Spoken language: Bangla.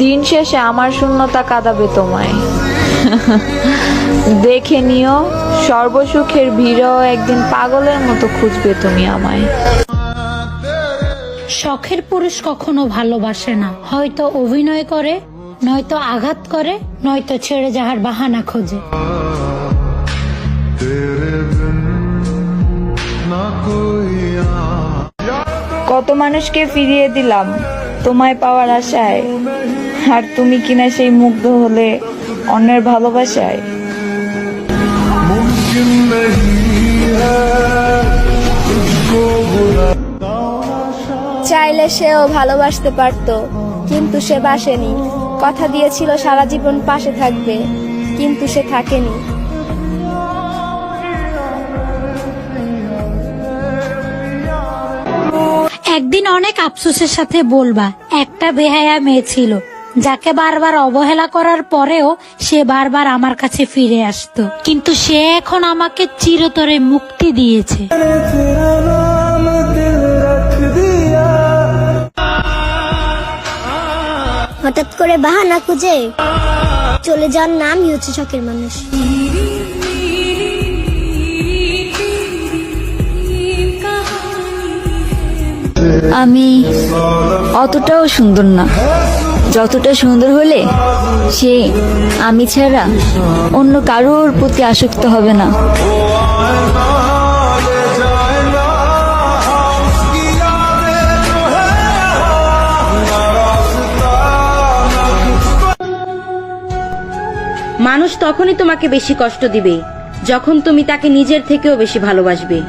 দিন শেষে আমার শূন্যতা কাঁদাবে তোমায়। দেখে নিও, সর্বসুখের ভিড়ও একদিন পাগলের মতো খুঁজবে তুমি আমায়। শখের পুরুষ কখনো ভালোবাসে না, হয়তো অভিনয় করে, নয়তো আঘাত করে, নয়তো ছেড়ে যাওয়ার বাহানা খোঁজে। কত মানুষকে ফিরিয়ে দিলাম তোমায় পাওয়ার আশায়, আর তুমি কিনা সেই মুগ্ধ হলে অন্যের ভালোবাসায়। চাইলে সেও ভালোবাসতে পারতো, কিন্তু সে বাসেনি। কথা দিয়েছিল সারা জীবন পাশে থাকবে, কিন্তু সে থাকেনি। একদিন অনেক আফসোসের সাথে বলবা, একটা বেহায়া মেয়ে ছিল যাকে বারবার অবহেলা করার পরেও সে বারবার আমার কাছে ফিরে আসতো, কিন্তু সে এখন আমাকে চিরতরে মুক্তি দিয়েছে। হঠাৎ করে বাহানা খুঁজে চলে যাওয়ার নামই হচ্ছে শখের মানুষ। আমি অতটাও সুন্দর না, যতটা সুন্দর হলে সে আমি ছাড়া অন্য কারোর প্রতি আসক্ত হবে না। মানুষ তখনই তোমাকে বেশি কষ্ট দিবে যখন তুমি তাকে নিজের থেকেও বেশি ভালোবাসবে।